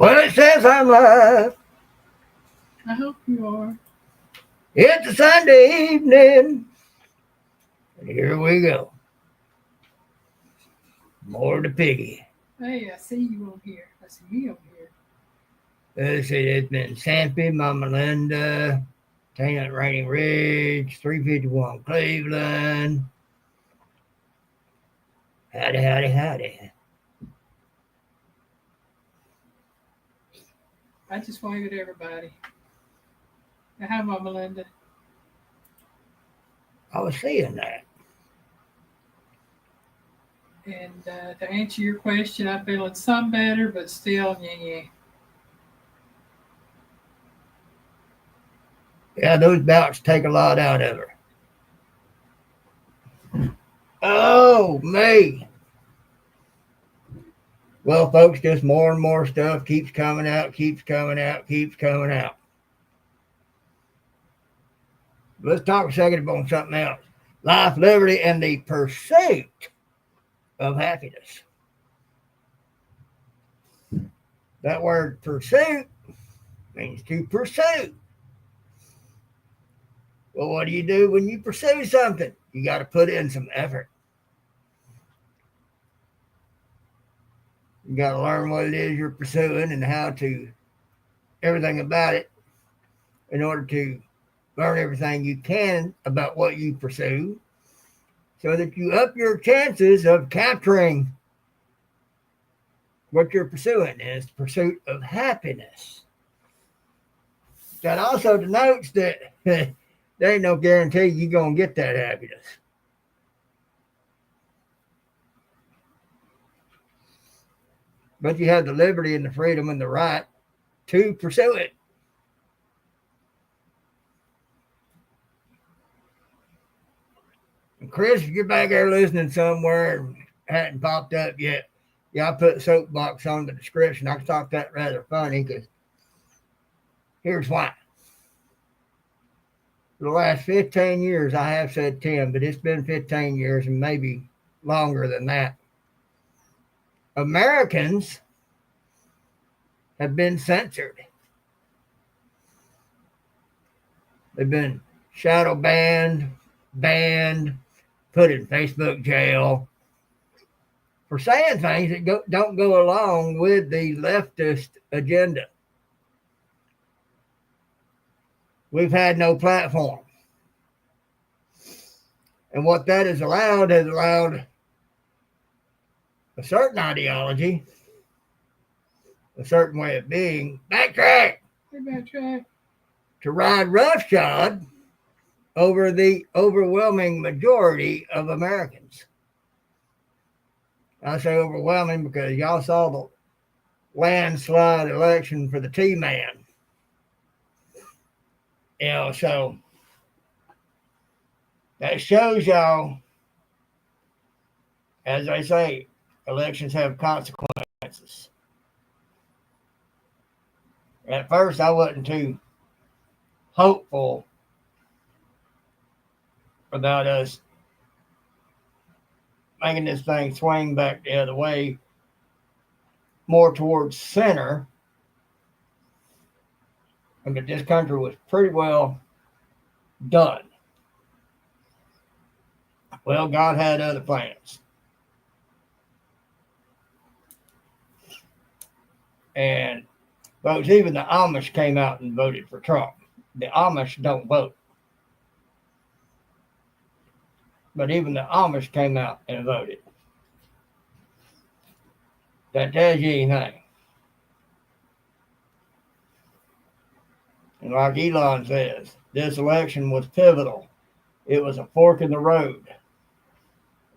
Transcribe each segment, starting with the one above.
Well, it says I'm live. I hope you are. It's a Sunday evening. And here we go. More to Piggy. Hey, I see you on here. I see me on here. Let's see, it's been Sampy, Mama Linda, Tina at Rainy Ridge, 351 Cleveland. Howdy, howdy, howdy. I just waved at everybody. Hi, Mama Linda. I was seeing that. And to answer your question, I'm feeling some better, but still, yeah. Yeah, those bouts take a lot out of her. Oh, me. Well, folks, just more and more stuff keeps coming out, keeps coming out, keeps coming out. Let's talk a second about something else. Life, liberty, and the pursuit of happiness. That word pursuit means to pursue. Well, what do you do when you pursue something? You got to put in some effort. You got to learn what it is you're pursuing and how to, everything about it, in order to learn everything you can about what you pursue so that you up your chances of capturing what you're pursuing. And it's the pursuit of happiness. That also denotes that there ain't no guarantee you're going to get that happiness. But you have the liberty and the freedom and the right to pursue it. And Chris, if you're back there listening somewhere and hadn't popped up yet, yeah, I put soapbox on the description. I thought that rather funny because here's why. For the last 15 years, I have said 10, but it's been 15 years and maybe longer than that. Americans have been censored. They've been shadow banned, put in Facebook jail for saying things that don't go along with the leftist agenda. We've had no platform. And what that has allowed a certain ideology, a certain way of being, backtrack, to ride roughshod over the overwhelming majority of Americans. I say overwhelming because y'all saw the landslide election for the T-Man. So that shows y'all, as they say, elections have consequences. At first, I wasn't too hopeful about us making this thing swing back the other way, more towards center, and that this country was pretty well done. Well, God had other plans. And folks, even the Amish came out and voted for Trump. The Amish don't vote. But even the Amish came out and voted. That tells you anything. And like Elon says, this election was pivotal. It was a fork in the road.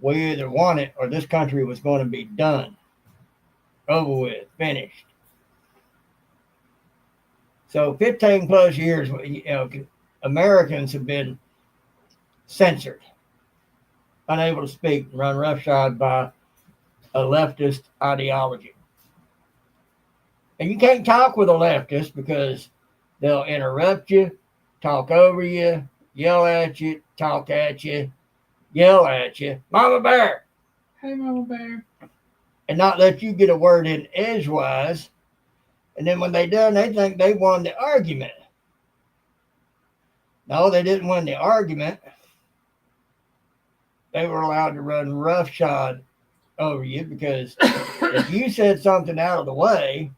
We either won it or this country was going to be done, over with, finished. So 15 plus years, Americans have been censored, unable to speak, and run roughshod by a leftist ideology. And you can't talk with a leftist because they'll interrupt you, talk over you, yell at you, talk at you, yell at you, Mama Bear. Hey, Mama Bear. And not let you get a word in edgewise And then when they done, they think they won the argument. No, they didn't win the argument. They were allowed to run roughshod over you because if you said something out of the way,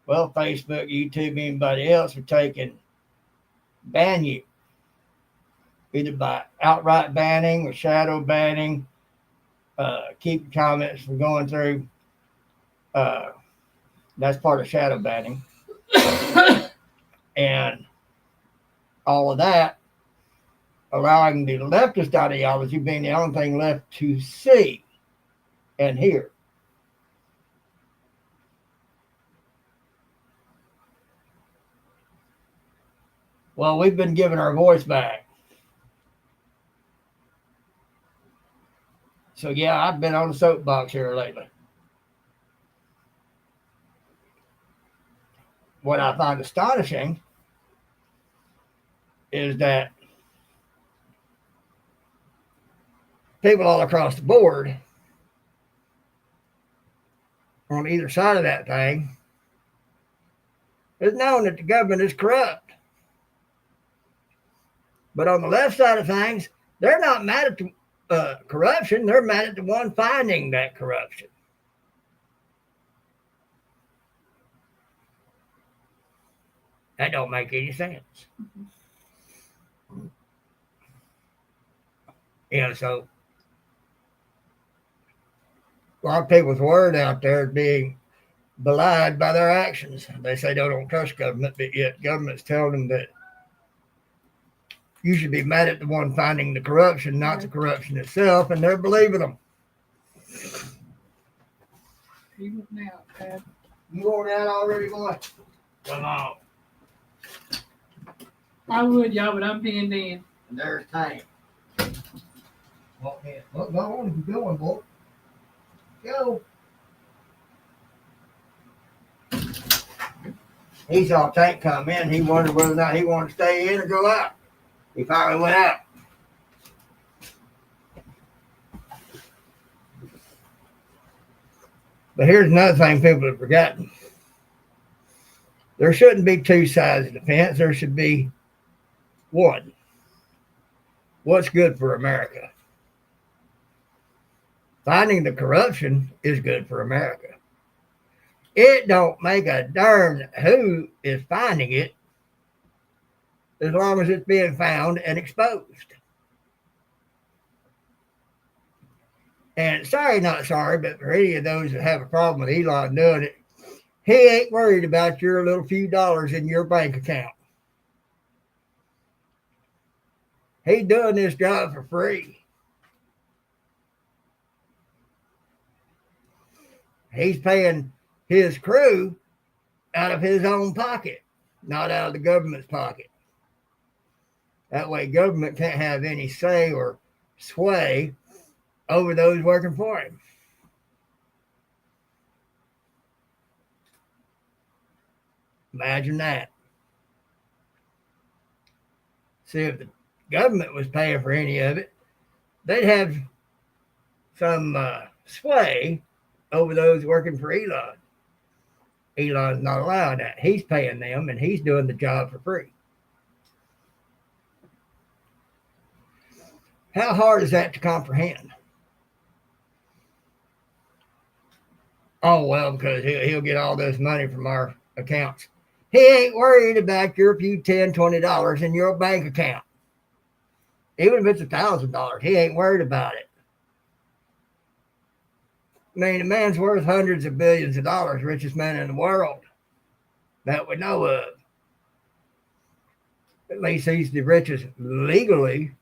well, Facebook, YouTube, anybody else would take and ban you. Either by outright banning or shadow banning, keep comments from going through. That's part of shadow banning. And all of that, allowing the leftist ideology being the only thing left to see and hear. Well, we've been given our voice back. So, yeah, I've been on the soapbox here lately. What I find astonishing is that people all across the board on either side of that thing is knowing that the government is corrupt. But on the left side of things, they're not mad at the corruption. They're mad at the one finding that corruption. That don't make any sense. So a lot of people's word out there is being belied by their actions. They say they don't trust government, but yet government's telling them that you should be mad at the one finding the corruption, not the corruption itself, and they're believing them. You went out, Dad. You going out already, boy? Come on. I would, y'all, but I'm pinned in. And there's Tank. Walk in. Look, go on if you're going, boy. Go. He saw Tank come in. He wondered whether or not he wanted to stay in or go out. He finally went out. But here's another thing people have forgotten. There shouldn't be two sides of the fence. There should be one. What's good for America? Finding the corruption is good for America. It don't make a darn who is finding it as long as it's being found and exposed. And sorry, not sorry, but for any of those that have a problem with Elon doing it, he ain't worried about your little few dollars in your bank account. He's doing this job for free. He's paying his crew out of his own pocket, not out of the government's pocket. That way government can't have any say or sway over those working for him. Imagine that. See, if the government was paying for any of it, they'd have some sway over those working for Elon. Elon's not allowed that. He's paying them and he's doing the job for free. How hard is that to comprehend? Oh, well, because he'll get all this money from our accounts. He ain't worried about your few $10, $20 in your bank account. Even if it's $1,000, he ain't worried about it. I mean, the man's worth hundreds of billions of dollars, richest man in the world that we know of. At least he's the richest legally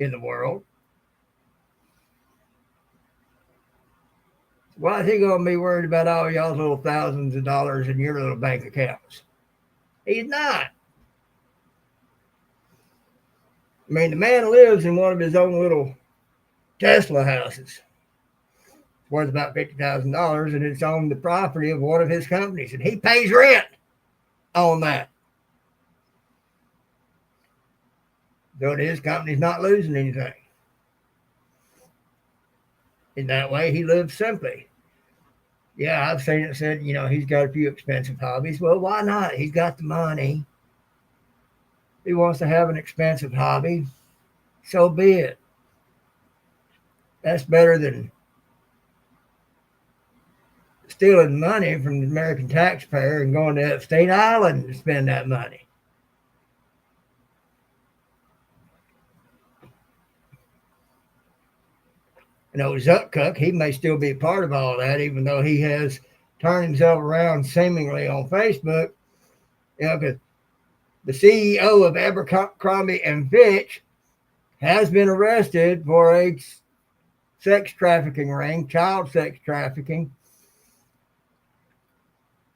in the world. Why is he going to be worried about all y'all's little thousands of dollars in your little bank accounts? He's not. I mean, the man lives in one of his own little Tesla houses. It's worth about $50,000, and it's on the property of one of his companies, and he pays rent on that. So his company's not losing anything. In that way, he lives simply. Yeah, I've seen it said, he's got a few expensive hobbies. Well, why not? He's got the money. He wants to have an expensive hobby. So be it. That's better than stealing money from the American taxpayer and going to Epstein Island to spend that money. Zuckcook, he may still be a part of all that, even though he has turned himself around seemingly on Facebook. Because the CEO of Abercrombie and Fitch has been arrested for a sex trafficking ring, child sex trafficking.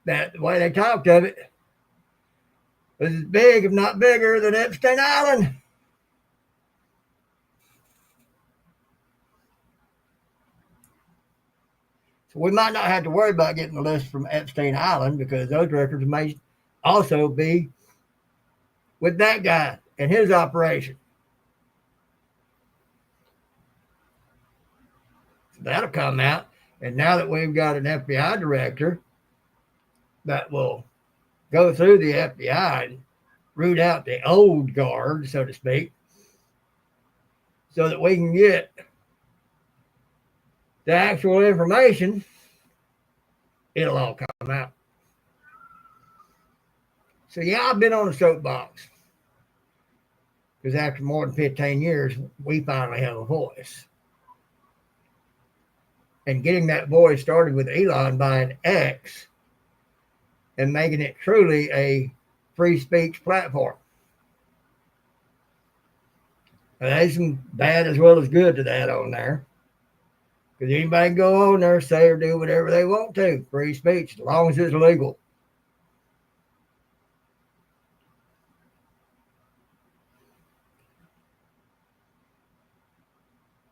That the way they talked of it was as big, if not bigger, than Epstein Island. So we might not have to worry about getting the list from Epstein Island because those records may also be with that guy and his operation. So that'll come out. And now that we've got an FBI director that will go through the FBI and root out the old guard, so to speak, so that we can get the actual information, it'll all come out. So, yeah, I've been on a soapbox because after more than 15 years, we finally have a voice. And getting that voice started with Elon buying X and making it truly a free speech platform. And there's some bad as well as good to that on there. Because anybody can go on there, say or do whatever they want to. Free speech, as long as it's legal.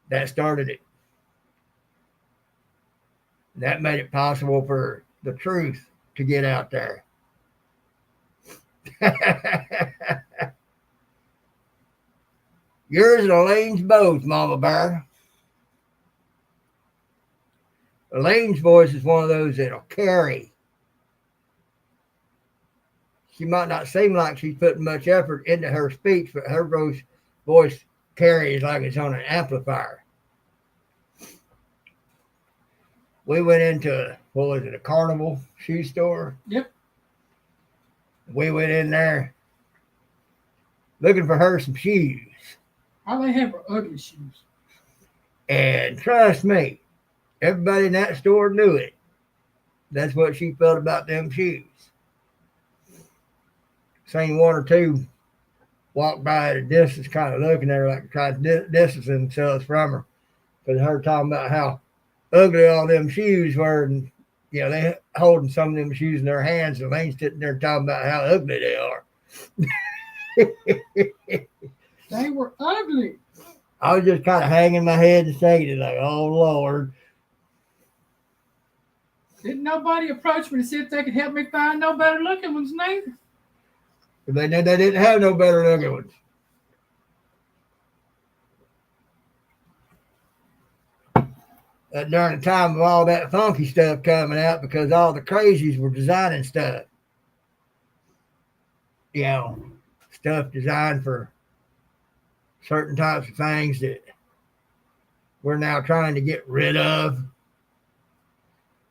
That started it. That made it possible for the truth to get out there. Yours and Elaine's both, Mama Bear. Elaine's voice is one of those that'll carry. She might not seem like she's putting much effort into her speech, but her voice carries like it's on an amplifier. We went into, a Carnival shoe store? Yep. We went in there looking for her some shoes. All they have are ugly shoes. And trust me, everybody in that store knew it. That's what she felt about them shoes. Seen one or two walk by at a distance, kind of looking at her like trying to distance themselves from her. Because her talking about how ugly all them shoes were. And, they holding some of them shoes in their hands. And Elaine's sitting there talking about how ugly they are. They were ugly. I was just kind of hanging my head and shaking it like, oh, Lord. Didn't nobody approach me to see if they could help me find no better looking ones neither. They didn't have no better looking ones. During the time of all that funky stuff coming out because all the crazies were designing stuff. Stuff designed for certain types of things that we're now trying to get rid of.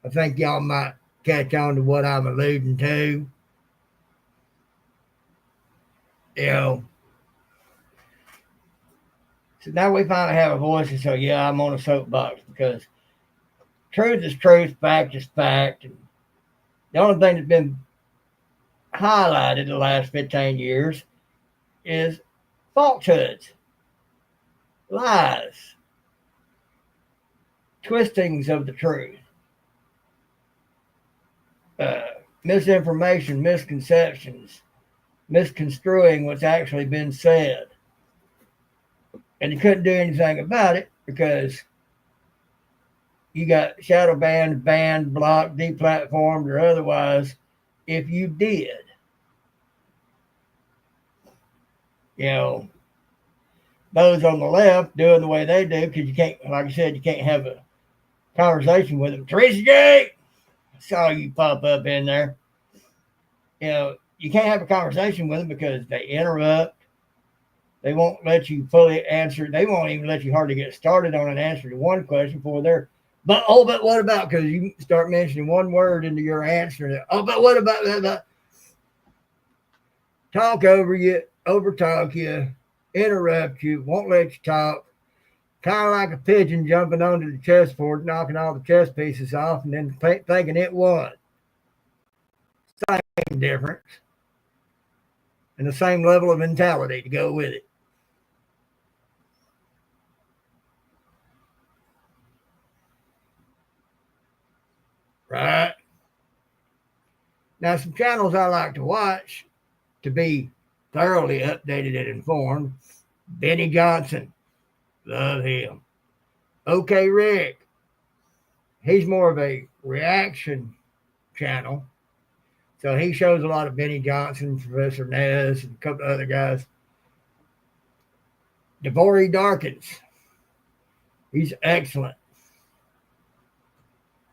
I think y'all might catch on to what I'm alluding to. So now we finally have a voice, and so yeah, I'm on a soapbox because truth is truth, fact is fact. And the only thing that's been highlighted the last 15 years is falsehoods, lies, twistings of the truth, misinformation, misconceptions, misconstruing what's actually been said. And you couldn't do anything about it because you got shadow banned, blocked, deplatformed, or otherwise if you did. Those on the left doing the way they do because you can't, like I said, you can't have a conversation with them. Teresa J! saw you pop up in there. You can't have a conversation with them because they interrupt. They won't let you fully answer. They won't even let you hardly get started on an answer to one question before they're, but what about? Because you start mentioning one word into your answer. Oh, but what about that? Talk over you, over talk you, interrupt you, won't let you talk. Kind of like a pigeon jumping onto the chessboard, knocking all the chess pieces off, and then thinking it won. Same difference, and the same level of mentality to go with it. Right? Now, some channels I like to watch to be thoroughly updated and informed. Benny Johnson, love him. OK Rick, he's more of a reaction channel. So he shows a lot of Benny Johnson, Professor Nez, and a couple of other guys. Devory Darkins, he's excellent.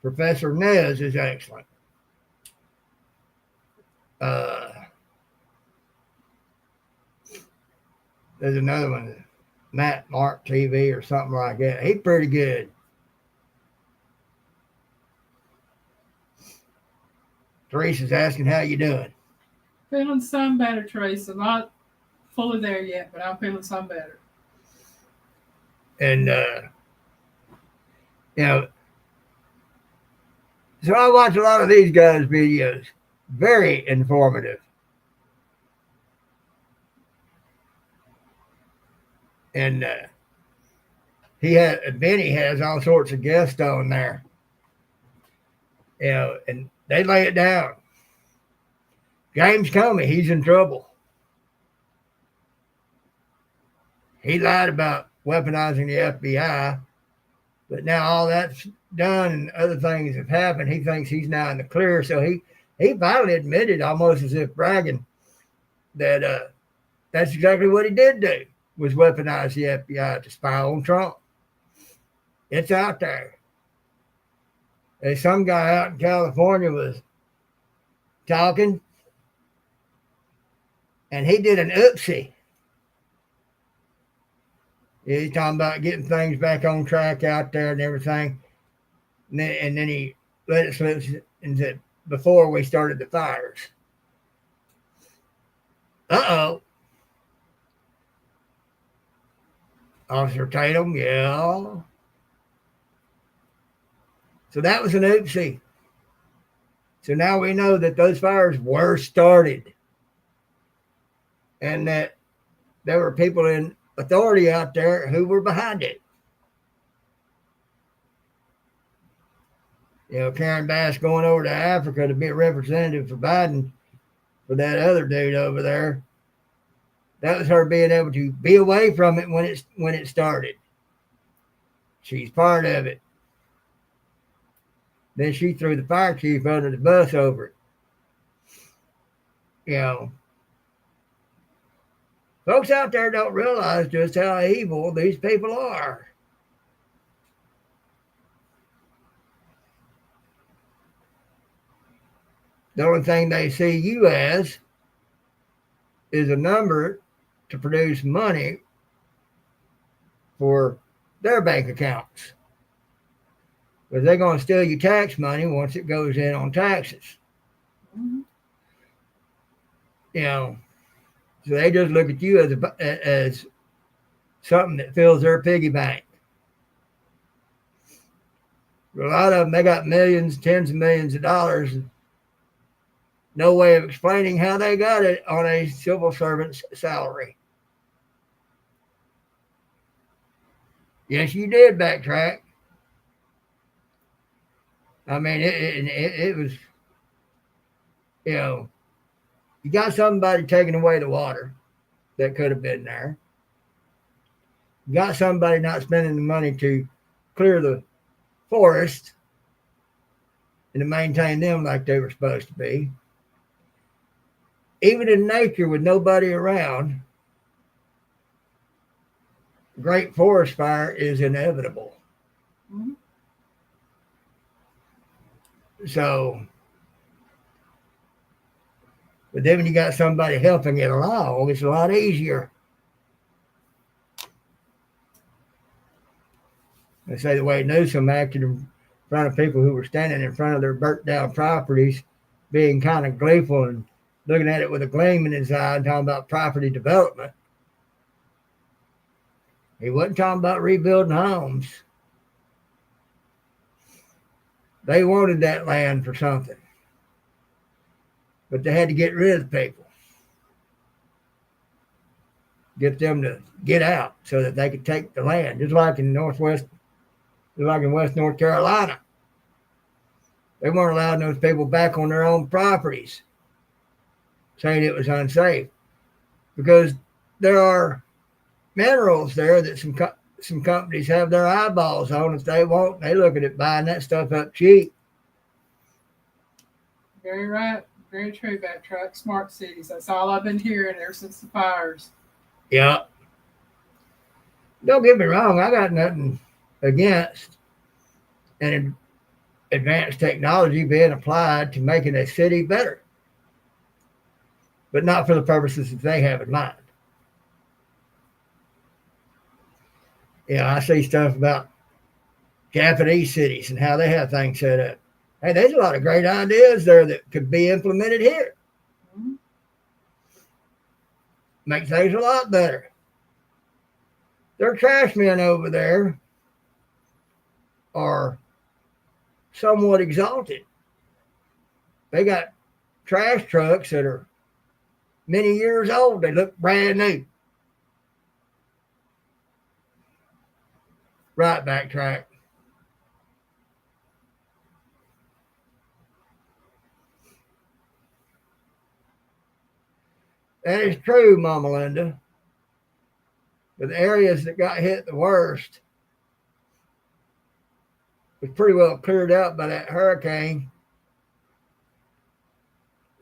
Professor Nez is excellent. There's another one, Matt Mark TV or something like that. He's pretty good. Teresa's asking how you doing. Feeling some better, Teresa. Not fully there yet, but I'm feeling some better. And so I watch a lot of these guys' videos. Very informative. And Benny has all sorts of guests on there. And they lay it down. James Comey, he's in trouble. He lied about weaponizing the FBI, but now all that's done and other things have happened. He thinks he's now in the clear. So he finally admitted, almost as if bragging, that that's exactly what he did do, was weaponize the FBI to spy on Trump. It's out there. There's some guy out in California was talking, and he did an oopsie. He's talking about getting things back on track out there and everything. And then he let it slip and said, before we started the fires. Uh-oh. Officer Tatum, yeah. So that was an oopsie. So now we know that those fires were started. And that there were people in authority out there who were behind it. Karen Bass going over to Africa to be a representative for Biden for that other dude over there. That was her being able to be away from it when it started. She's part of it. Then she threw the fire chief under the bus over it. Folks out there don't realize just how evil these people are. The only thing they see you as is a number to produce money for their bank accounts. Because they're going to steal your tax money once it goes in on taxes. Mm-hmm. So they just look at you as something that fills their piggy bank. A lot of them, they got millions, tens of millions of dollars. No way of explaining how they got it on a civil servant's salary. Yes, you did backtrack. I mean, it was, you got somebody taking away the water that could have been there. You got somebody not spending the money to clear the forest and to maintain them like they were supposed to be. Even in nature with nobody around, great forest fire is inevitable. Mm-hmm. So, but then when you got somebody helping it along, it's a lot easier. They say the way Newsom acted in front of people who were standing in front of their burnt down properties, being kind of gleeful and looking at it with a gleam in his eye and talking about property development. He wasn't talking about rebuilding homes. They wanted that land for something, but they had to get rid of the people, get them to get out so that they could take the land, just like in West North Carolina. They weren't allowing those people back on their own properties, saying it was unsafe, because there are minerals there that some companies have their eyeballs on. If they want, they look at it buying that stuff up cheap. Very right. Very true, Backtrack. Smart cities. That's all I've been hearing ever since the fires. Yeah. Don't get me wrong. I got nothing against an advanced technology being applied to making a city better, but not for the purposes that they have in mind. I see stuff about Japanese cities and how they have things set up. Hey, there's a lot of great ideas there that could be implemented here. Mm-hmm. Make things a lot better. Their trash men over there are somewhat exalted. They got trash trucks that are many years old. They look brand new. Right, Backtrack. That is true, Mama Linda. But the areas that got hit the worst was pretty well cleared out by that hurricane.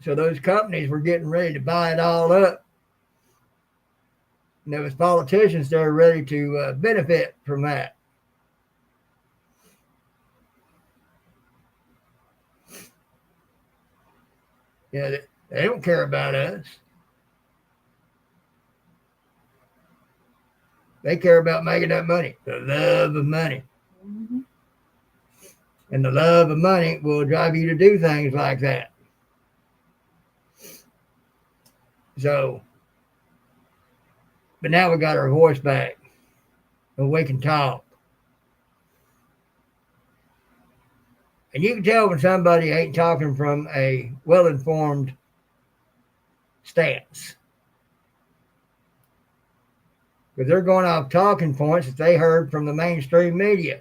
So those companies were getting ready to buy it all up. And there was politicians that were ready to benefit from that. They don't care about us. They care about making that money, the love of money. Mm-hmm. And the love of money will drive you to do things like that. So, but now we got our voice back and we can talk. And you can tell when somebody ain't talking from a well-informed stance, because they're going off talking points that they heard from the mainstream media.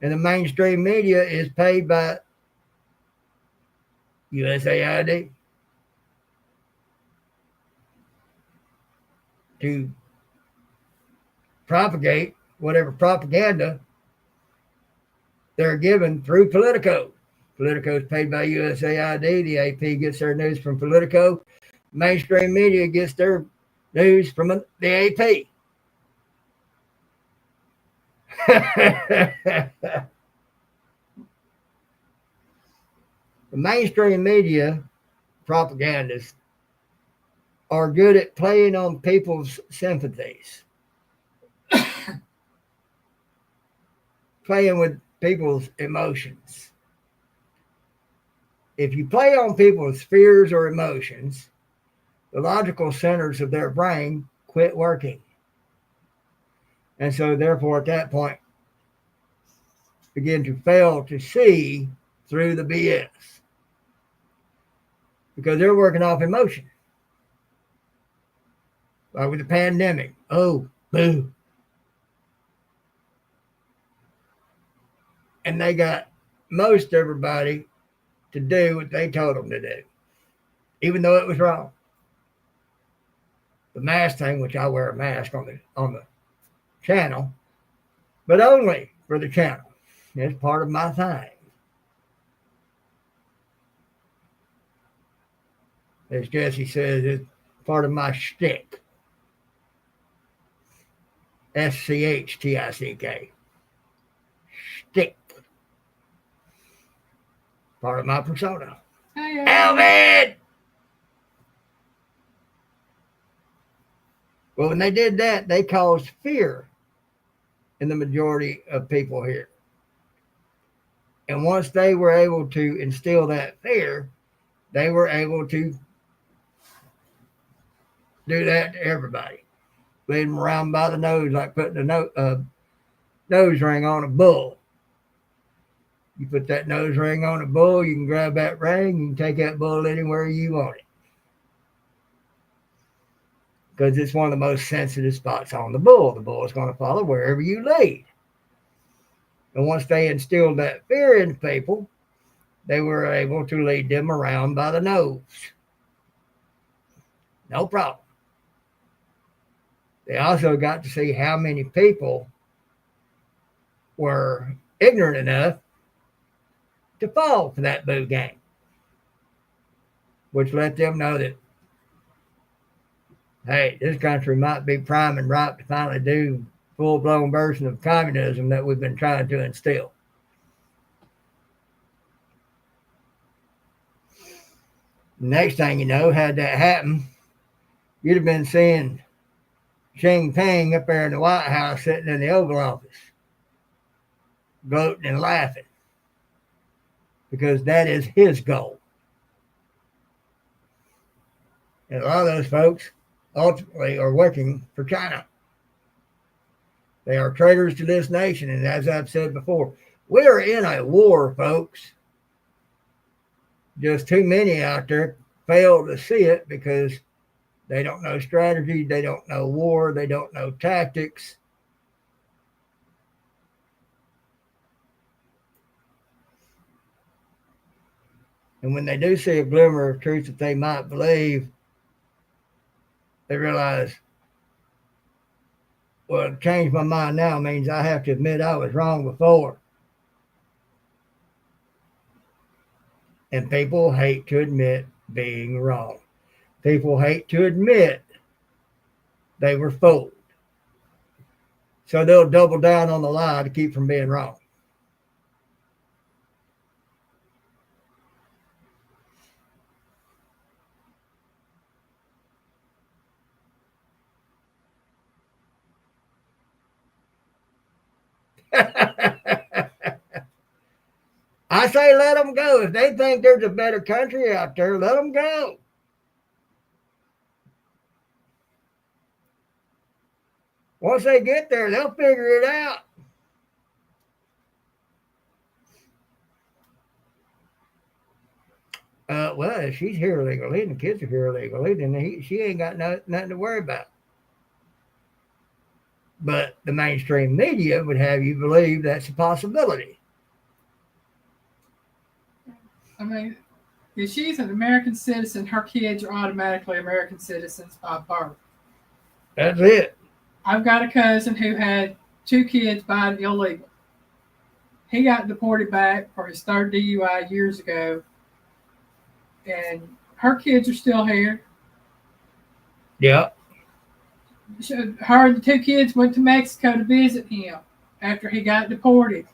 And the mainstream media is paid by USAID to propagate whatever propaganda they're given through Politico. Politico is paid by USAID. The AP gets their news from Politico. Mainstream media gets their news from the AP. The mainstream media propagandists are good at playing on people's sympathies, playing with people's emotions. If you play on people's fears or emotions, the logical centers of their brain quit working. And so therefore at that point begin to fail to see through the BS, because they're working off emotion. Like with the pandemic. Oh, boo. And they got most everybody to do what they told them to do, even though it was wrong. The mask thing, which I wear a mask on the channel, but only for the channel. It's part of my thing. As Jesse says, it's part of my shtick. SCHTICK. Shtick. Part of my persona. Hey, Alvin! Well, when they did that, they caused fear in the majority of people here. And once they were able to instill that fear, they were able to do that to everybody. Lead them around by the nose like putting a nose ring on a bull. You put that nose ring on a bull, you can grab that ring, you can take that bull anywhere you want it. Because it's one of the most sensitive spots on the bull. The bull is going to follow wherever you lead. And once they instilled that fear in people, they were able to lead them around by the nose. No problem. They also got to see how many people were ignorant enough to fall for that boo game, which let them know that, hey, this country might be prime and ripe to finally do full-blown version of communism that we've been trying to instill. Next thing you know, had that happen, you'd have been seeing Xi Jinping up there in the White House sitting in the Oval Office, gloating and laughing, because that is his goal. And a lot of those folks ultimately are working for China. They are traitors to this nation, and as I've said before, we are in a war, folks. Just too many out there fail to see it because they don't know strategy, they don't know war, they don't know tactics. And when they do see a glimmer of truth that they might believe, they realize, well, to change my mind now means I have to admit I was wrong before. And people hate to admit being wrong. People hate to admit they were fooled. So they'll double down on the lie to keep from being wrong. I say let them go. If they think there's a better country out there, let them go. Once they get there, they'll figure it out. Well, if she's here illegally and the kids are here illegally, then she ain't got nothing to worry about. But the mainstream media would have you believe that's a possibility. I mean, if she's an American citizen, her kids are automatically American citizens by birth. That's it. I've got a cousin who had 2 kids by illegal. He got deported back for his 3rd DUI years ago, and her kids are still here. Yeah. Her and the 2 kids went to Mexico to visit him after he got deported.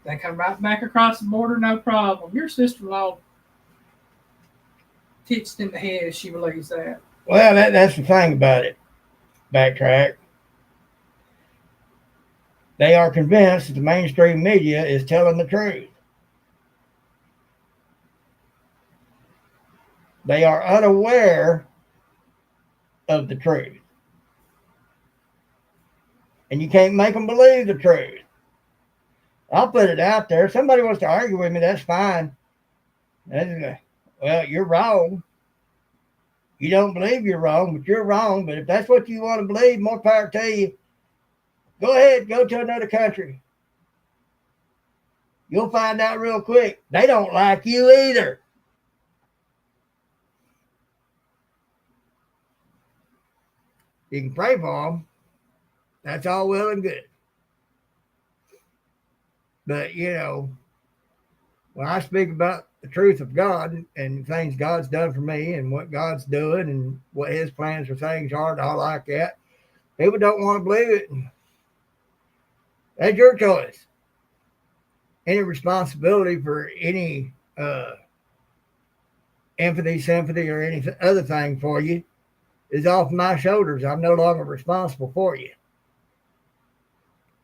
They come right back across the border, no problem. Your sister-in-law titched in the head if she believes that. Well, that's the thing about it. Backtrack. They are convinced that the mainstream media is telling the truth. They are unaware of the truth. And you can't make them believe the truth. I'll put it out there. If somebody wants to argue with me, that's fine. Well, you're wrong. You don't believe you're wrong, but you're wrong. But if that's what you want to believe, more power to you. Go ahead, go to another country. You'll find out real quick. They don't like you either. You can pray for them. That's all well and good. But, when I speak about the truth of God and things God's done for me and what God's doing and what his plans for things are and all like that, people don't want to believe it. That's your choice. Any responsibility for any uh, empathy, sympathy, or any other thing for you is off my shoulders. I'm no longer responsible for you.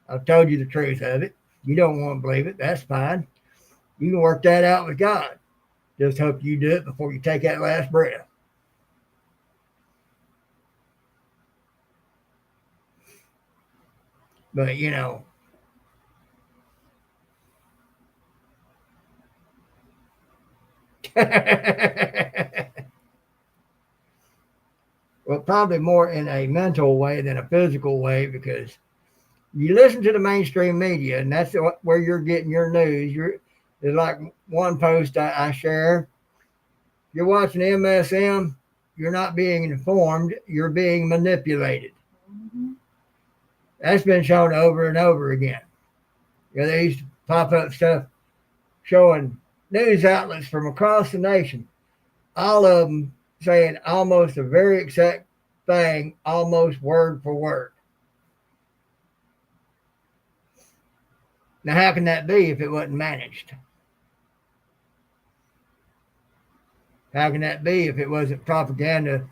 I've told you the truth of it. You don't want to believe it. That's fine. You can work that out with God. Just hope you do it before you take that last breath. But, well, probably more in a mental way than a physical way, because you listen to the mainstream media, and that's where you're getting your news. There's like one post I share. You're watching MSM, you're not being informed, you're being manipulated. Mm-hmm. That's been shown over and over again. They used to pop up stuff showing news outlets from across the nation, all of them saying almost the very exact thing, almost word for word. Now, how can that be if it wasn't managed? How can that be if it wasn't propaganda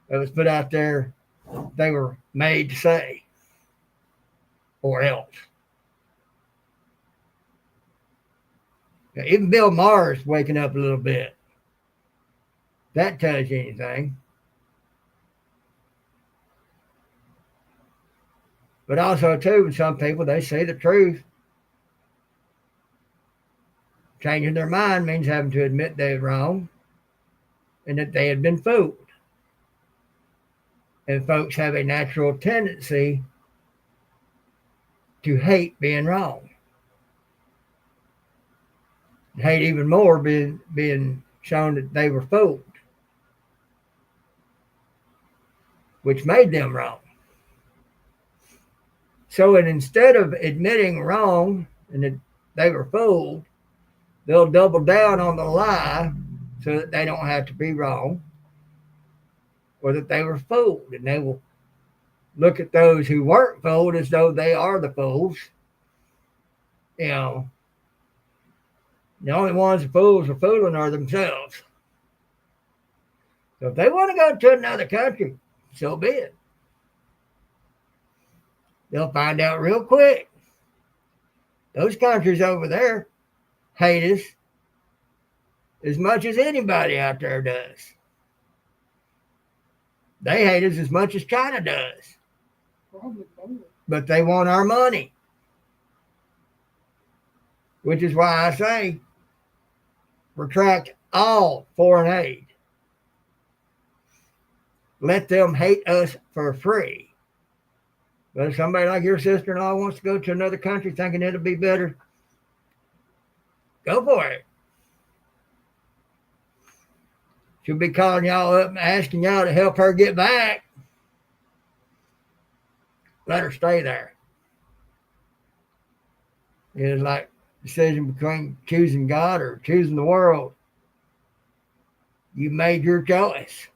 that was put out there they were made to say? Or else. Now, even Bill Maher's waking up a little bit. That tells you anything. But also, too, some people, they say the truth. Changing their mind means having to admit they're wrong and that they had been fooled. And folks have a natural tendency to hate being wrong. Hate even more being shown that they were fooled, which made them wrong. So instead of admitting wrong and that they were fooled, they'll double down on the lie so that they don't have to be wrong or that they were fooled. And they will look at those who weren't fooled as though they are the fools. The only ones the fools are fooling are themselves. So if they want to go to another country, so be it. They'll find out real quick. Those countries over there hate us as much as anybody out there does. They hate us as much as China does. Probably. But they want our money. Which is why I say retract all foreign aid. Let them hate us for free. But if somebody like your sister-in-law wants to go to another country thinking it'll be better, go for it. She'll be calling y'all up and asking y'all to help her get back. Let her stay there. It's like a decision between choosing God or choosing the world. You made your choice.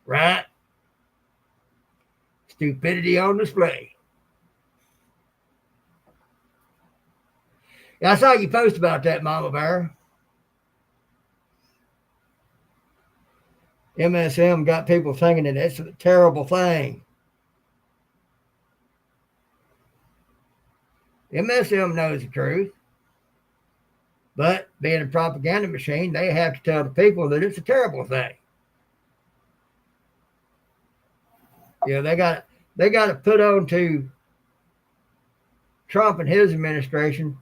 Right? Stupidity on display. Yeah, I saw you post about that, Mama Bear. MSM got people thinking that it's a terrible thing. MSM knows the truth. But being a propaganda machine, they have to tell the people that it's a terrible thing. They got to put on to Trump and his administration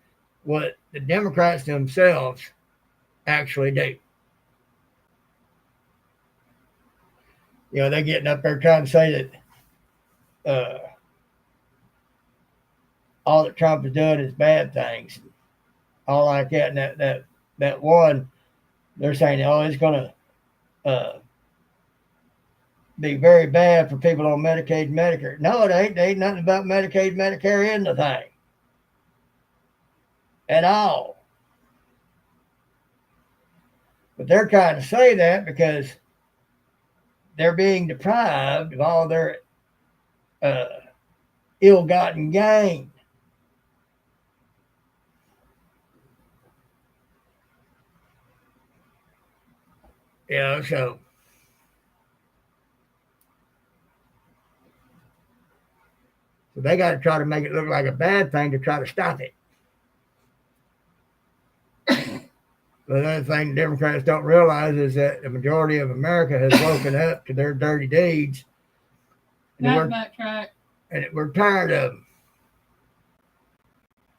what the Democrats themselves actually do. They're getting up there trying to say that all that Trump is doing is bad things, all like that. And that one, they're saying, it's going to be very bad for people on Medicaid and Medicare. No, it ain't. There ain't nothing about Medicaid and Medicare in the thing at all. But they're trying to say that because they're being deprived of all their ill-gotten gain. So they got to try to make it look like a bad thing to try to stop it. But another thing the Democrats don't realize is that the majority of America has woken up to their dirty deeds. And we're tired of them.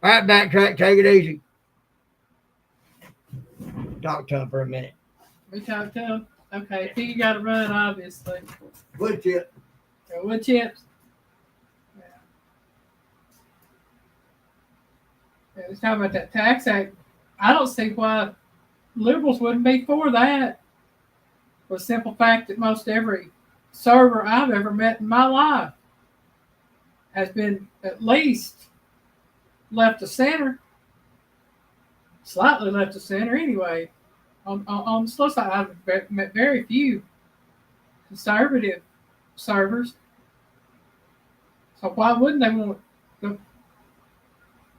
All right, backtrack, take it easy. Talk to him for a minute. We talk to him? Okay, Piggy got to run, obviously. Wood chip. Wood chips. Yeah. Let's talk about that tax act. I don't see why liberals wouldn't be for that. For the simple fact that most every server I've ever met in my life has been at least left of center, slightly left of center anyway. On the slow side, I've met very few conservative servers. So why wouldn't they want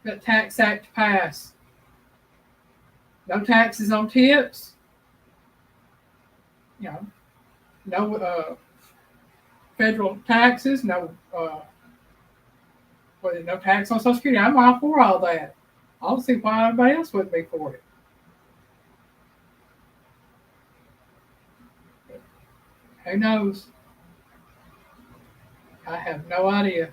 that tax act to pass? No taxes on tips. No federal taxes. No tax on Social Security. I'm all for all that. I don't see why everybody else wouldn't be for it. Who knows? I have no idea.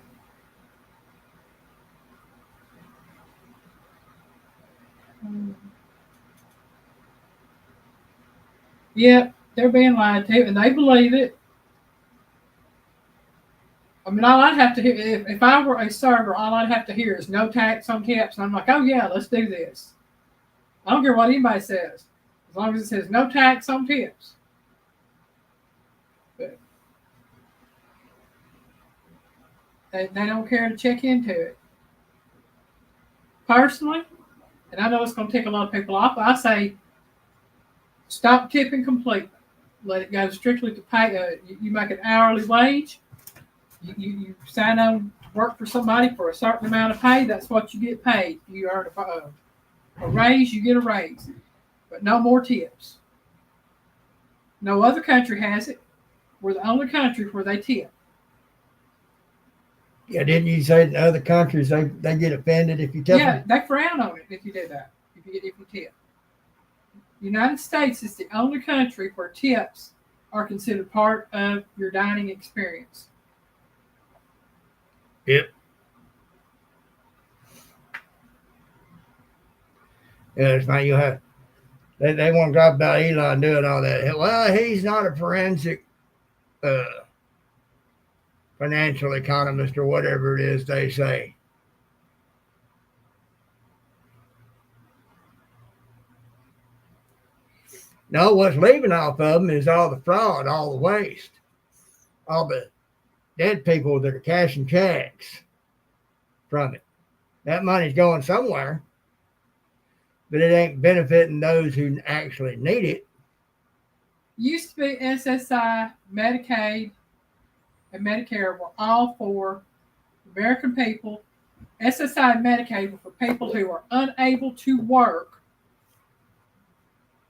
Yep, they're being lied to, and they believe it. I mean, all I'd have to hear, if I were a server, all I'd have to hear is no tax on tips. And I'm like, oh, yeah, let's do this. I don't care what anybody says, as long as it says no tax on tips. But they don't care to check into it. Personally, and I know it's going to tick a lot of people off, I say stop tipping completely. Let it go strictly to pay. You make an hourly wage. You sign on to work for somebody for a certain amount of pay. That's what you get paid. You earn a raise, you get a raise. But no more tips. No other country has it. We're the only country where they tip. Yeah, didn't you say in other countries they get offended if you tip? Yeah, they frown on it if you do that. If you tip. United States is the only country where tips are considered part of your dining experience. Yep. Yeah, it's fine. You have they want to talk about Elon doing all that. Well, he's not a forensic financial economist or whatever it is they say. No, what's leaving off of them is all the fraud, all the waste, all the dead people that are cashing checks from it. That money's going somewhere, but it ain't benefiting those who actually need it. Used to be SSI, Medicaid, and Medicare were all for American people. SSI and Medicaid were for people who are unable to work,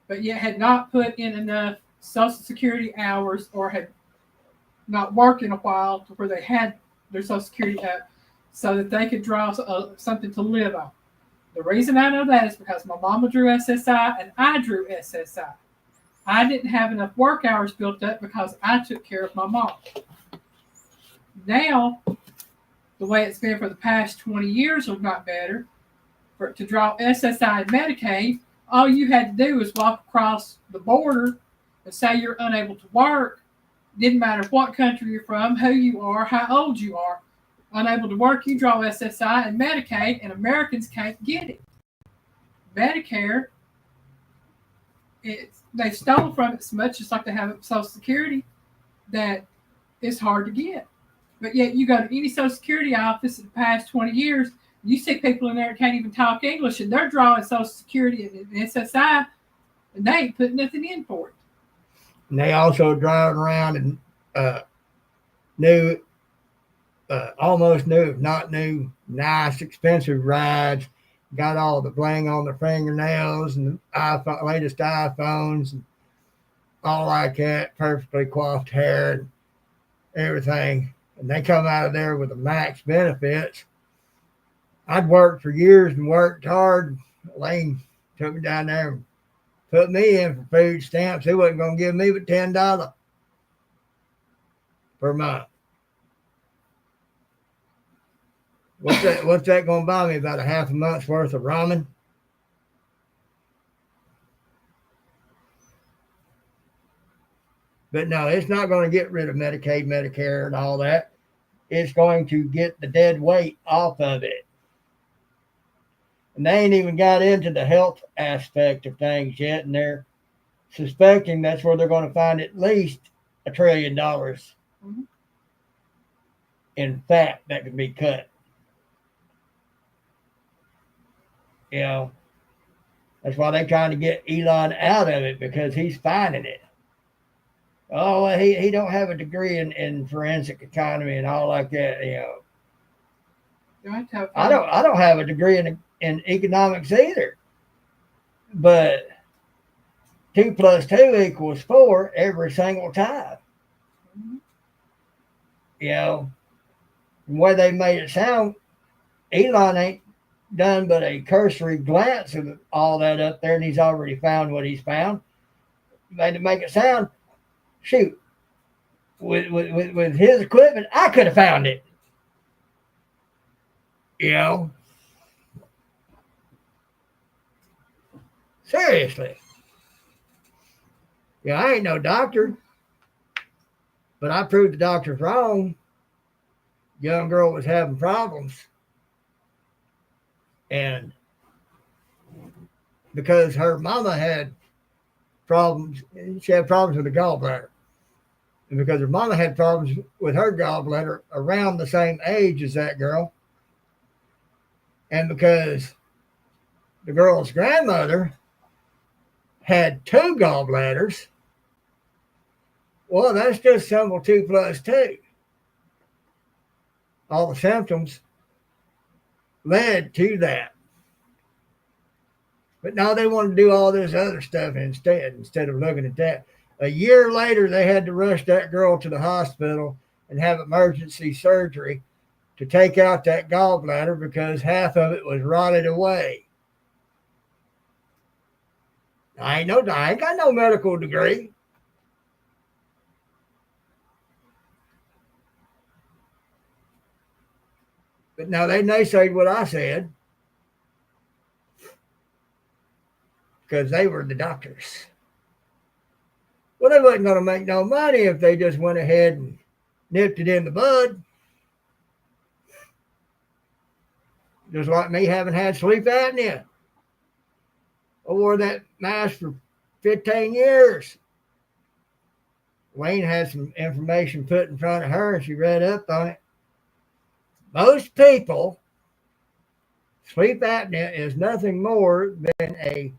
but yet had not put in enough Social Security hours or had not worked in a while to where they had their Social Security up so that they could draw something to live on. The reason I know that is because my mama drew SSI and I drew SSI. I didn't have enough work hours built up because I took care of my mom. Now, the way it's been for the past 20 years or not better, to draw SSI and Medicaid, all you had to do was walk across the border and say you're unable to work. Didn't matter what country you're from, who you are, how old you are. Unable to work, you draw SSI and Medicaid, and Americans can't get it. Medicare, they stole from it so much, just like they have Social Security, that it's hard to get. But yet you go to any Social Security office in the past 20 years, you see people in there that can't even talk English, and they're drawing Social Security and SSI, and they ain't putting nothing in for it. And they also driving around and uh, new, almost new, if not new, nice, expensive rides. Got all the bling on their fingernails and the latest iPhones and all like that, perfectly coiffed hair and everything. And they come out of there with the max benefits. I'd worked for years and worked hard. Lane took me down there and put me in for food stamps. He wasn't going to give me but $10 per month. What's that going to buy me? About a half a month's worth of ramen? But no, it's not going to get rid of Medicaid, Medicare, and all that. It's going to get the dead weight off of it. And they ain't even got into the health aspect of things yet, and they're suspecting that's where they're going to find at least $1 trillion Mm-hmm. in fat that can be cut. You know, that's why they're trying to get Elon out of it, because he's finding it. Oh, well, he don't have a degree in forensic economy and all like that. You know, I don't have a degree in economics either. But 2 + 2 = 4 every single time. Mm-hmm. You know, the way they made it sound, Elon ain't done but a cursory glance of all that up there, and he's already found what he's found. Made to make it sound, shoot, with his equipment, I could have found it. You know, seriously. Yeah, I ain't no doctor, but I proved the doctors wrong. Young girl was having problems, and because her mama had problems, she had problems with the gallbladder. And because her mama had problems with her gallbladder around the same age as that girl, and because the girl's grandmother had 2 gallbladders, well, that's just simple 2 + 2. All the symptoms led to that. But now they want to do all this other stuff instead of looking at that. A year later, they had to rush that girl to the hospital and have emergency surgery to take out that gallbladder because half of it was rotted away. I ain't got no medical degree. But now they naysayed what I said because they were the doctors. Well, they wasn't going to make no money if they just went ahead and nipped it in the bud. Just like me having had sleep apnea. I wore that mask for 15 years. Wayne had some information put in front of her and she read up on it. Most people, sleep apnea is nothing more than a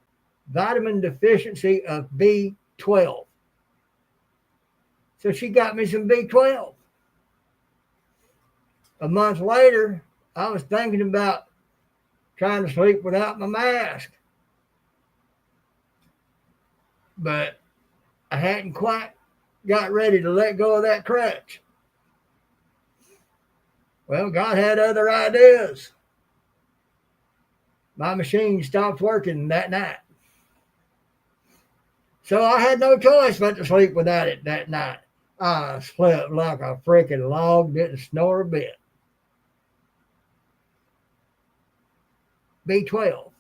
vitamin deficiency of B12. So she got me some B12. A month later, I was thinking about trying to sleep without my mask. But I hadn't quite got ready to let go of that crutch. Well, God had other ideas. My machine stopped working that night. So I had no choice but to sleep without it that night. I slept like a freaking log, didn't snore a bit. B12.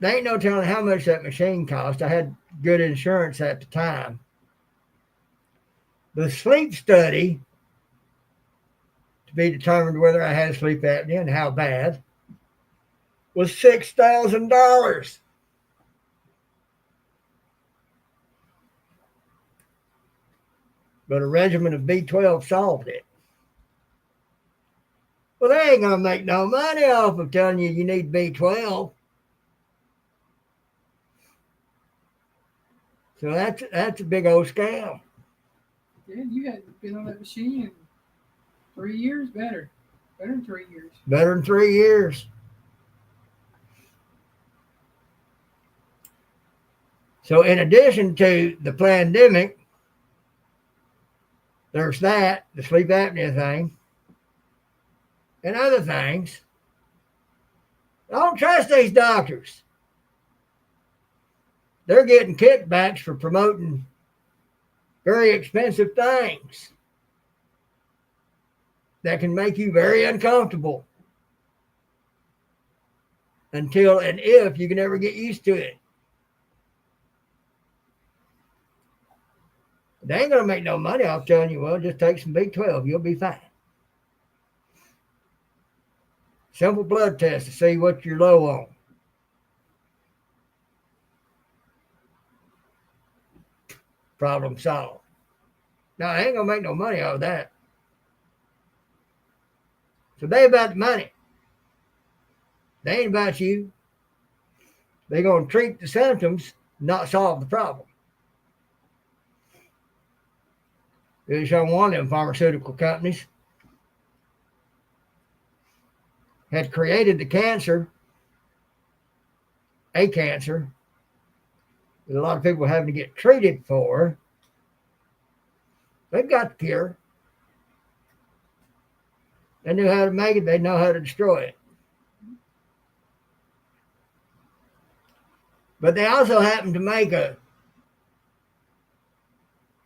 There ain't no telling how much that machine cost. I had good insurance at the time. The sleep study to be determined whether I had sleep apnea and how bad was $6,000. But a regimen of B12 solved it. Well, they ain't going to make no money off of telling you need B12. So that's a big old scam. Yeah, you had been on that machine in 3 years, better than 3 years. Better than 3 years. So in addition to the pandemic, there's that, the sleep apnea thing, and other things. I don't trust these doctors. They're getting kickbacks for promoting very expensive things that can make you very uncomfortable until and if you can ever get used to it. They ain't going to make no money off telling you, well, just take some B12. You'll be fine. Simple blood test to see what you're low on. Problem solved. Now, I ain't going to make no money off of that. So they about the money. They ain't about you. They're going to treat the symptoms, not solve the problem. There's on one of them pharmaceutical companies had created the cancer, a cancer, that a lot of people having to get treated for. They've got the cure. They knew how to make it. They know how to destroy it. But they also happen to make a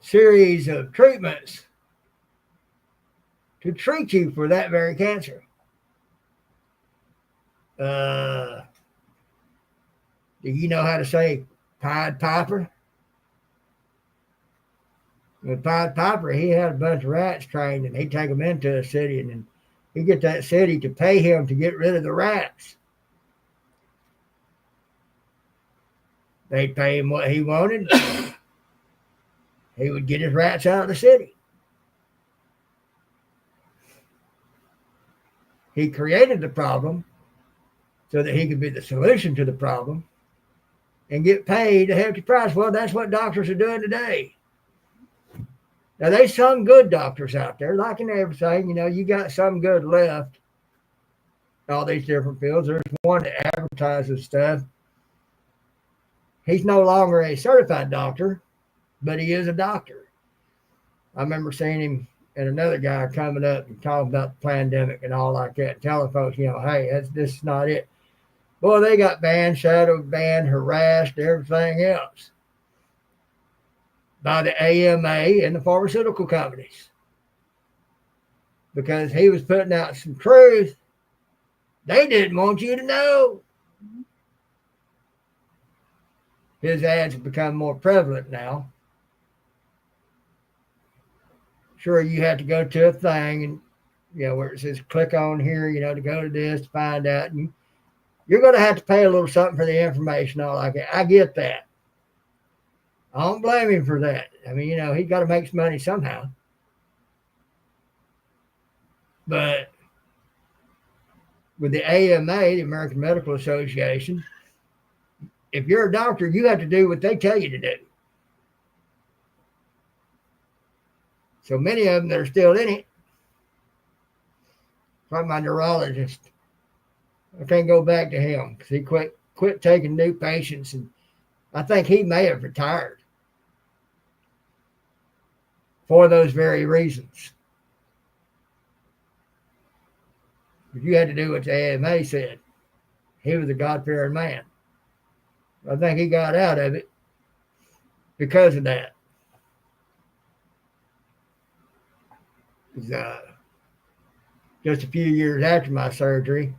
series of treatments to treat you for that very cancer. Do you know how to say Pied Piper? With Pied Piper, he had a bunch of rats trained, and he'd take them into a city, and then he'd get that city to pay him to get rid of the rats. They'd pay him what he wanted. He would get his rats out of the city. He created the problem so that he could be the solution to the problem and get paid a hefty price. Well, that's what doctors are doing today. Now, there's some good doctors out there, like in everything. You know, you got some good left, all these different fields. There's one that advertises stuff. He's no longer a certified doctor, but he is a doctor. I remember seeing him and another guy coming up and talking about the pandemic and all like that, telling folks, you know, hey, this is not it. Boy, they got banned, shadowed, banned, harassed, everything else by the AMA and the pharmaceutical companies because he was putting out some truth they didn't want you to know. His ads have become more prevalent now. Sure, you have to go to a thing and, you know, where it says click on here, you know, to go to this to find out. And you're going to have to pay a little something for the information, all like that. I get that. I don't blame him for that. I mean, you know, he's got to make some money somehow. But with the AMA, the American Medical Association, if you're a doctor, you have to do what they tell you to do. So many of them that are still in it, like my neurologist, I can't go back to him because he quit taking new patients, and I think he may have retired for those very reasons. But you had to do what the AMA said. He was a God-fearing man. I think he got out of it because of that. Just a few years after my surgery,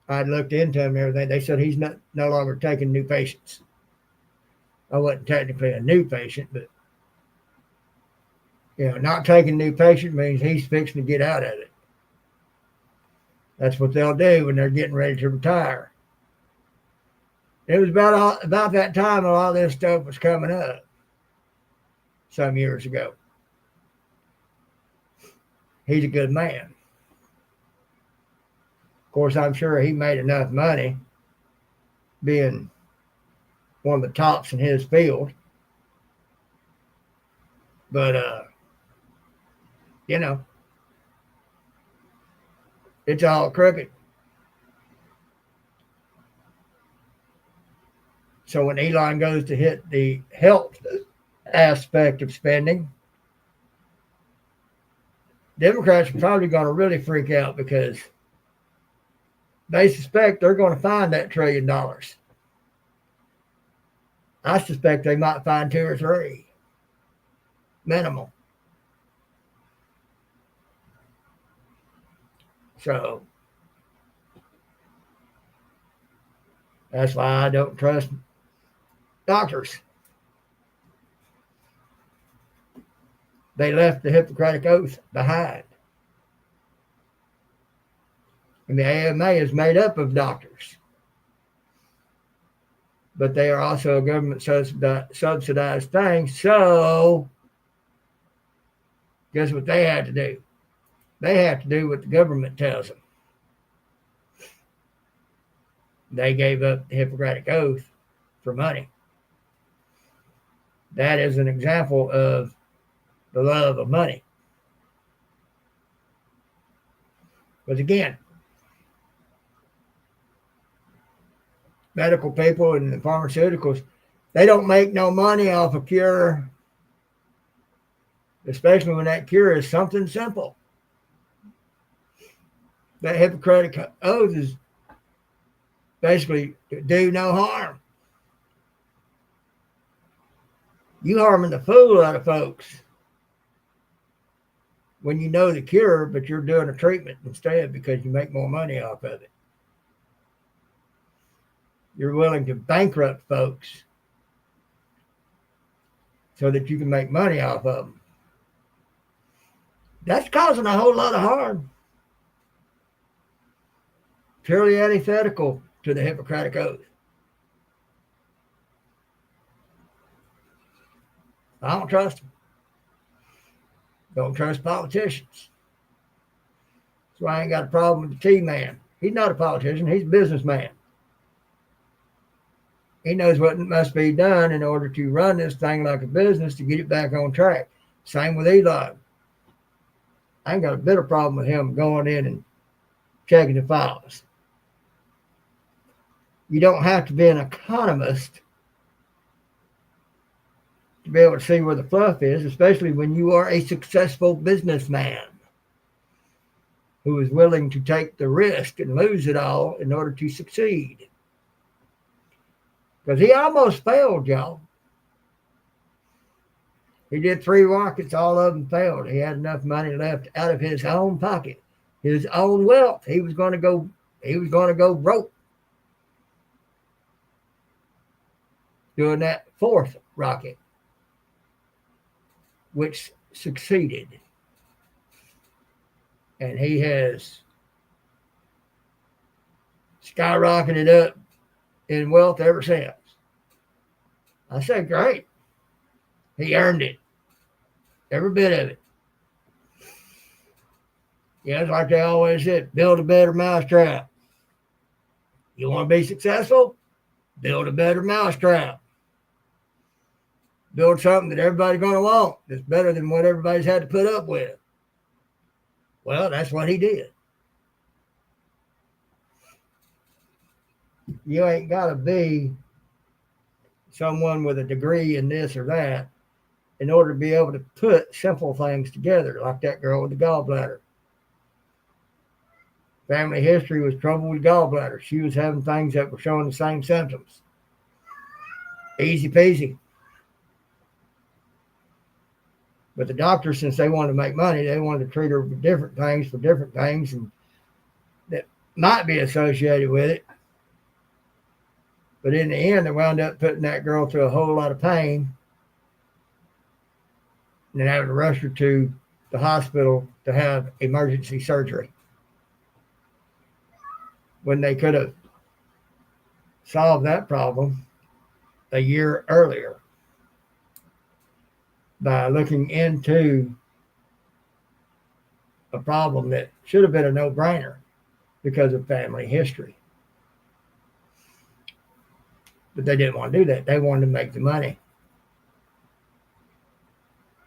I'd looked into him and everything. They said he's no longer taking new patients. I wasn't technically a new patient, but you know, not taking new patient means he's fixing to get out of it. That's what they'll do when they're getting ready to retire. It was about that time a lot of this stuff was coming up some years ago. He's a good man. Of course, I'm sure he made enough money being one of the tops in his field But you know, it's all crooked. So when Elon goes to hit the health aspect of spending, Democrats are probably going to really freak out because they suspect they're going to find that $1 trillion. I suspect they might find two or three, minimal. So that's why I don't trust doctors. They left the Hippocratic Oath behind. And the AMA is made up of doctors. But they are also a government subsidized thing. So guess what they had to do? They have to do what the government tells them. They gave up the Hippocratic Oath for money. That is an example of the love of money. But again, medical people and the pharmaceuticals, they don't make no money off a cure, especially when that cure is something simple. That Hippocratic Oath is basically do no harm. You harming the fool out of folks when you know the cure, but you're doing a treatment instead because you make more money off of it. You're willing to bankrupt folks so that you can make money off of them. That's causing a whole lot of harm. Purely antithetical to the Hippocratic Oath. I don't trust them. Don't trust politicians. That's why I ain't got a problem with the T-Man. He's not a politician. He's a businessman. He knows what must be done in order to run this thing like a business to get it back on track. Same with Elon. I ain't got a bit of problem with him going in and checking the files. You don't have to be an economist to be able to see where the fluff is, especially when you are a successful businessman who is willing to take the risk and lose it all in order to succeed. Because he almost failed, y'all. He did 3 rockets, all of them failed. He had enough money left out of his own pocket, his own wealth. He was going to go broke doing that 4th rocket, which succeeded. And he has skyrocketed up in wealth ever since. I said, great. He earned it. Every bit of it. Yeah, it's like they always said, build a better mousetrap. You want to be successful? Build a better mousetrap. Build something that everybody's going to want that's better than what everybody's had to put up with. Well, that's what he did. You ain't got to be someone with a degree in this or that in order to be able to put simple things together, like that girl with the gallbladder. Family history was trouble with gallbladder. She was having things that were showing the same symptoms. Easy peasy. But the doctors, since they wanted to make money, they wanted to treat her with different things for different things and that might be associated with it. But in the end, they wound up putting that girl through a whole lot of pain and then having to rush her to the hospital to have emergency surgery when they could have solved that problem a year earlier by looking into a problem that should have been a no-brainer because of family history. But they didn't want to do that. They wanted to make the money.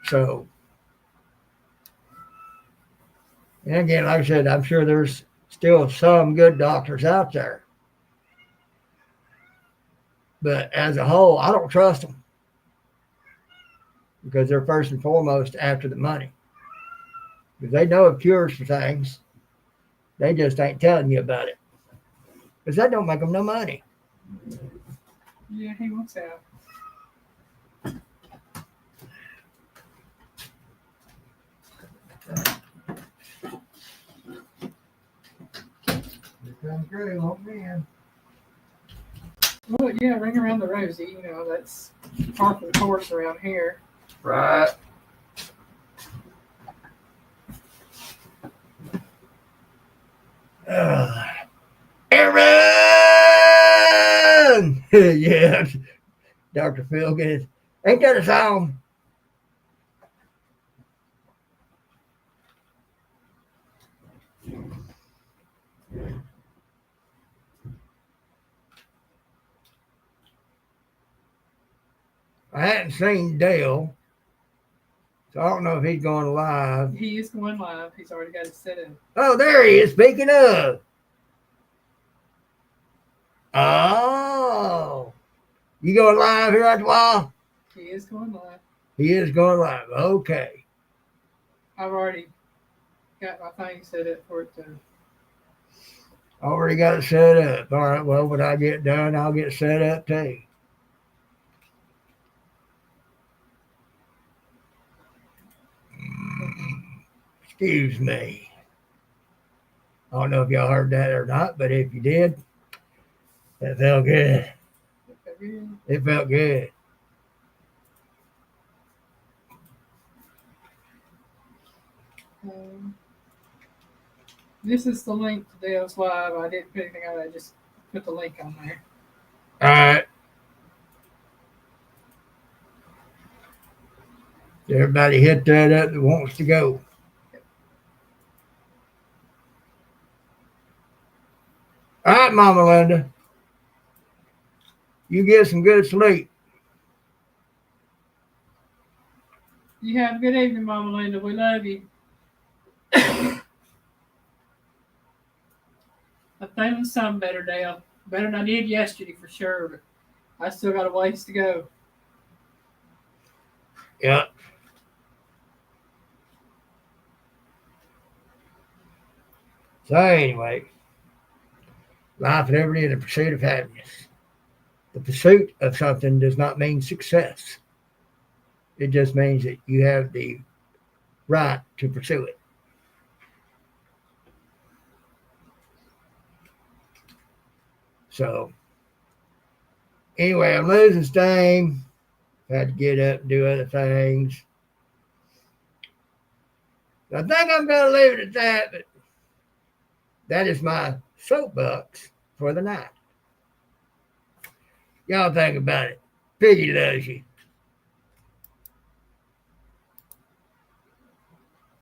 So, and again, like I said, I'm sure there's still some good doctors out there. But as a whole, I don't trust them because they're first and foremost after the money. Because they know of cures for things, they just ain't telling you about it. Because that don't make them no money. Yeah, he wants out. Here comes Drew, old man. Well, yeah, ring around the rosy. You know, that's par for the course around here. Right. Aaron! Yeah, Dr. Phil, get it. Ain't that a song? I hadn't seen Dale, so I don't know if he's going live. He is going live. He's already got it set up. Oh, there he is. Speaking of. Oh. You going live here after a while? He is going live. He is going live. Okay. I've already got my thing set up for it to. Already got it set up. All right. Well, when I get done, I'll get set up too. Excuse me. I don't know if y'all heard that or not, but if you did, that felt good. It felt good. This is the link to Dale's live. I didn't put anything on it. I just put the link on there. All right. Everybody hit that up that wants to go. All right, Mama Linda. You get some good sleep. You have a good evening, Mama Linda. We love you. I'm feeling some better, Dale. Better than I did yesterday for sure, but I still got a ways to go. Yeah. So anyway, life and liberty and the pursuit of happiness. The pursuit of something does not mean success. It just means that you have the right to pursue it. So anyway, I'm losing steam. Had to get up and do other things. I think I'm going to leave it at that, but that is my soapbox for the night. Y'all think about it. Piggy loves you.